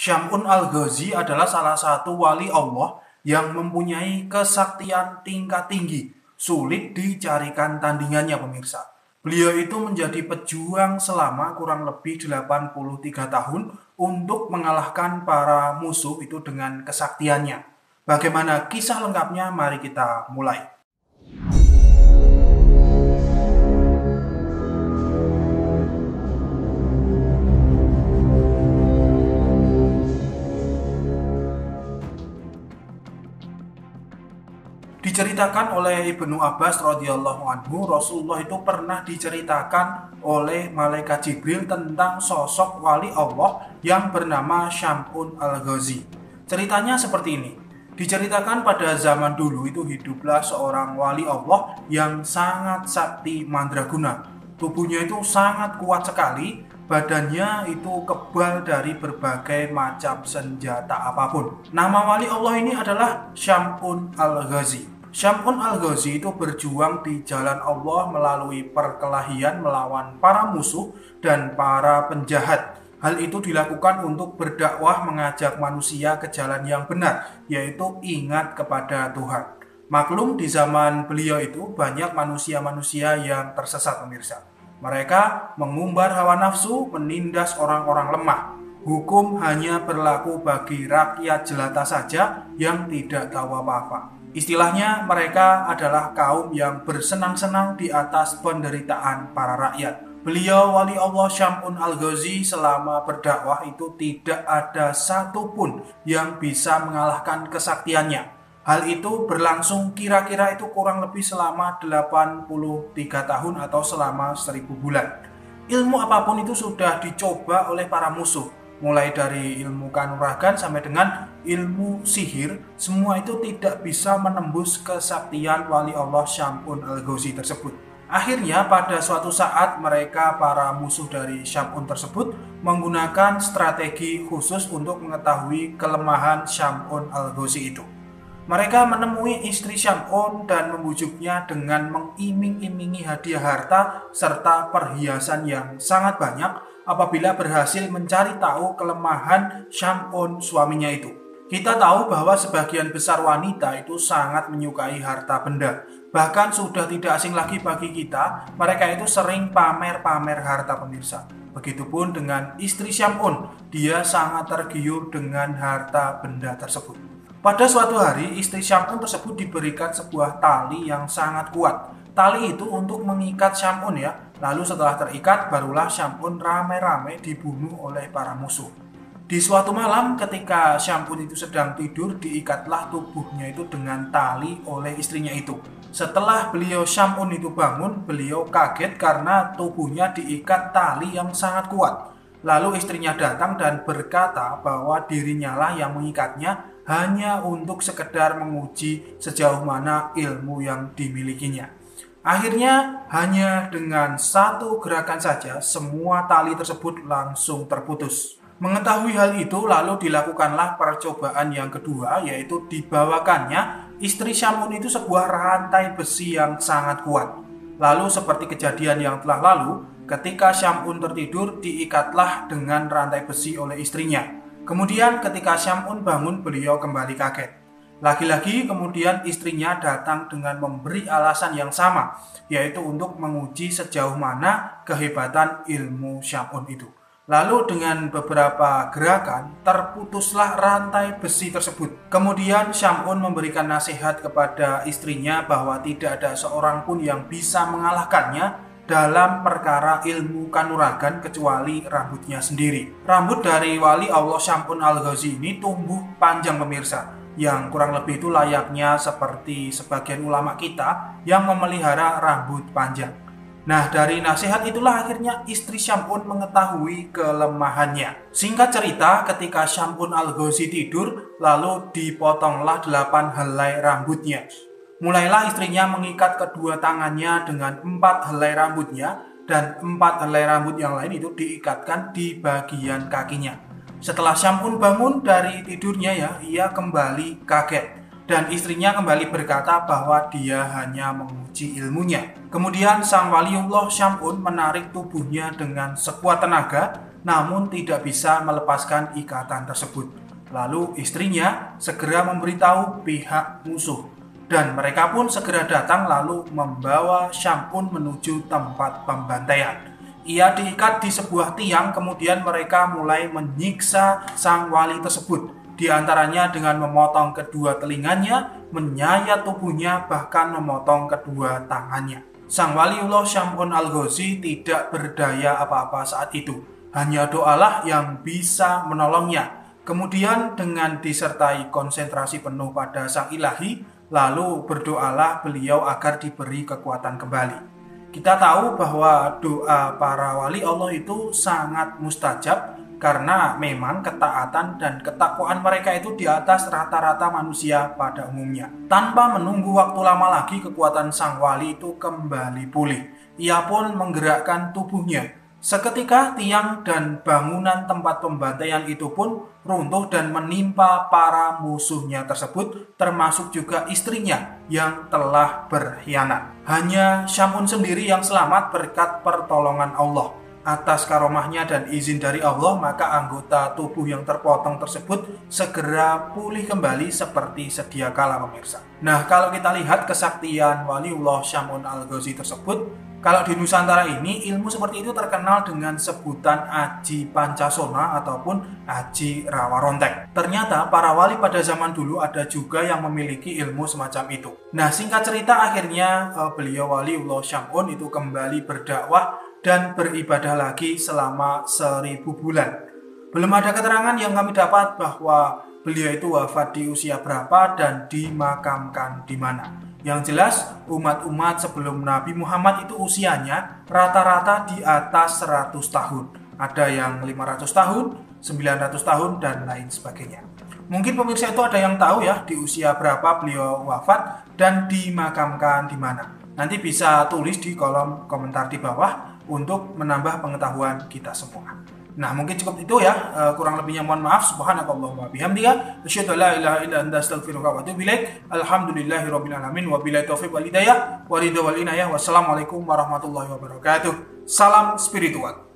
Syam'un Al-Ghazi adalah salah satu wali Allah yang mempunyai kesaktian tingkat tinggi, sulit dicarikan tandingannya pemirsa. Beliau itu menjadi pejuang selama kurang lebih 83 tahun untuk mengalahkan para musuh itu dengan kesaktiannya. Bagaimana kisah lengkapnya? Mari kita mulai. Diceritakan oleh Ibnu Abbas radhiyallahu anhu, Rasulullah itu pernah diceritakan oleh malaikat Jibril tentang sosok wali Allah yang bernama Syam'un Al-Ghazi. Ceritanya seperti ini. Diceritakan pada zaman dulu itu hiduplah seorang wali Allah yang sangat sakti mandraguna. Tubuhnya itu sangat kuat sekali, badannya itu kebal dari berbagai macam senjata apapun. Nama wali Allah ini adalah Syam'un Al-Ghazi. Syam'un Al-Ghazi itu berjuang di jalan Allah melalui perkelahian melawan para musuh dan para penjahat. Hal itu dilakukan untuk berdakwah mengajak manusia ke jalan yang benar, yaitu ingat kepada Tuhan. Maklum di zaman beliau itu banyak manusia-manusia yang tersesat pemirsa. Mereka mengumbar hawa nafsu, menindas orang-orang lemah. Hukum hanya berlaku bagi rakyat jelata saja yang tidak tahu apa-apa. Istilahnya mereka adalah kaum yang bersenang-senang di atas penderitaan para rakyat. Beliau wali Allah Syam'un Al-Ghazi selama berdakwah itu tidak ada satupun yang bisa mengalahkan kesaktiannya. Hal itu berlangsung kira-kira itu kurang lebih selama 83 tahun atau selama 1000 bulan. Ilmu apapun itu sudah dicoba oleh para musuh. Mulai dari ilmu kanuragan sampai dengan ilmu sihir, semua itu tidak bisa menembus kesaktian wali Allah Syam'un Al-Ghazi tersebut. Akhirnya pada suatu saat mereka para musuh dari Syam'un tersebut menggunakan strategi khusus untuk mengetahui kelemahan Syam'un Al-Ghazi itu. Mereka menemui istri Syam'un dan membujuknya dengan mengiming-imingi hadiah harta serta perhiasan yang sangat banyak apabila berhasil mencari tahu kelemahan Syam'un suaminya itu. Kita tahu bahwa sebagian besar wanita itu sangat menyukai harta benda. Bahkan sudah tidak asing lagi bagi kita, mereka itu sering pamer-pamer harta pemirsa. Begitupun dengan istri Syam'un, dia sangat tergiur dengan harta benda tersebut. Pada suatu hari, istri Syam'un tersebut diberikan sebuah tali yang sangat kuat. Tali itu untuk mengikat Syam'un ya. Lalu setelah terikat, barulah Syam'un rame-rame dibunuh oleh para musuh. Di suatu malam ketika Syam'un itu sedang tidur, diikatlah tubuhnya itu dengan tali oleh istrinya itu. Setelah beliau Syam'un itu bangun, beliau kaget karena tubuhnya diikat tali yang sangat kuat. Lalu istrinya datang dan berkata bahwa dirinya lah yang mengikatnya hanya untuk sekedar menguji sejauh mana ilmu yang dimilikinya. Akhirnya hanya dengan satu gerakan saja semua tali tersebut langsung terputus. Mengetahui hal itu lalu dilakukanlah percobaan yang kedua, yaitu dibawakannya istri Syam'un itu sebuah rantai besi yang sangat kuat. Lalu seperti kejadian yang telah lalu, ketika Syam'un tertidur diikatlah dengan rantai besi oleh istrinya. Kemudian ketika Syam'un bangun beliau kembali kaget. Lagi-lagi kemudian istrinya datang dengan memberi alasan yang sama, yaitu untuk menguji sejauh mana kehebatan ilmu Syam'un itu. Lalu dengan beberapa gerakan terputuslah rantai besi tersebut. Kemudian Syam'un memberikan nasihat kepada istrinya bahwa tidak ada seorang pun yang bisa mengalahkannya dalam perkara ilmu kanuragan kecuali rambutnya sendiri. Rambut dari wali Allah Syam'un Al-Ghazi ini tumbuh panjang pemirsa, yang kurang lebih itu layaknya seperti sebagian ulama kita yang memelihara rambut panjang. Nah, dari nasihat itulah akhirnya istri Syam'un mengetahui kelemahannya. Singkat cerita, ketika Syam'un Al-Ghazi tidur, lalu dipotonglah 8 helai rambutnya. Mulailah istrinya mengikat kedua tangannya dengan 4 helai rambutnya, dan 4 helai rambut yang lain itu diikatkan di bagian kakinya. Setelah Syam'un bangun dari tidurnya ya, ia kembali kaget. Dan istrinya kembali berkata bahwa dia hanya menguji ilmunya. Kemudian sang waliullah Syam'un menarik tubuhnya dengan sekuat tenaga namun tidak bisa melepaskan ikatan tersebut. Lalu istrinya segera memberitahu pihak musuh, dan mereka pun segera datang lalu membawa Syam'un menuju tempat pembantaian. Ia diikat di sebuah tiang, kemudian mereka mulai menyiksa sang wali tersebut. Di antaranya dengan memotong kedua telinganya, menyayat tubuhnya, bahkan memotong kedua tangannya. Sang waliullah Syam'un Al-Ghazi tidak berdaya apa-apa saat itu. Hanya doalah yang bisa menolongnya. Kemudian dengan disertai konsentrasi penuh pada sang ilahi, lalu berdoalah beliau agar diberi kekuatan kembali. Kita tahu bahwa doa para wali Allah itu sangat mustajab karena memang ketaatan dan ketakwaan mereka itu di atas rata-rata manusia pada umumnya. Tanpa menunggu waktu lama lagi, kekuatan sang wali itu kembali pulih. Ia pun menggerakkan tubuhnya. Seketika tiang dan bangunan tempat pembantaian itu pun runtuh dan menimpa para musuhnya tersebut, termasuk juga istrinya yang telah berkhianat. Hanya Syam'un sendiri yang selamat berkat pertolongan Allah. Atas karomahnya dan izin dari Allah, maka anggota tubuh yang terpotong tersebut segera pulih kembali seperti sedia kala, pemirsa. Nah, kalau kita lihat kesaktian waliullah Syam'un Al-Ghazi tersebut, kalau di Nusantara ini, ilmu seperti itu terkenal dengan sebutan Aji Pancasona ataupun Aji Rawarontek. Ternyata para wali pada zaman dulu ada juga yang memiliki ilmu semacam itu. Nah, singkat cerita, akhirnya beliau waliullah Syam'un itu kembali berdakwah dan beribadah lagi selama 1000 bulan. Belum ada keterangan yang kami dapat bahwa beliau itu wafat di usia berapa dan dimakamkan di mana. Yang jelas, umat-umat sebelum Nabi Muhammad itu usianya rata-rata di atas 100 tahun. Ada yang 500 tahun, 900 tahun, dan lain sebagainya. Mungkin pemirsa itu ada yang tahu ya di usia berapa beliau wafat dan dimakamkan di mana. Nanti bisa tulis di kolom komentar di bawah untuk menambah pengetahuan kita semua. Nah, mungkin cukup itu ya. Kurang lebihnya mohon maaf. Subhanakallahumma bihamdika asyhadu an la ilaha illa anta astaghfiruka wa atubu ilaik. Alhamdulillahirabbil alamin wa billahi taufiq wal hidayah wa ridha wal inayah. Wassalamualaikum warahmatullahi wabarakatuh. Salam spiritual.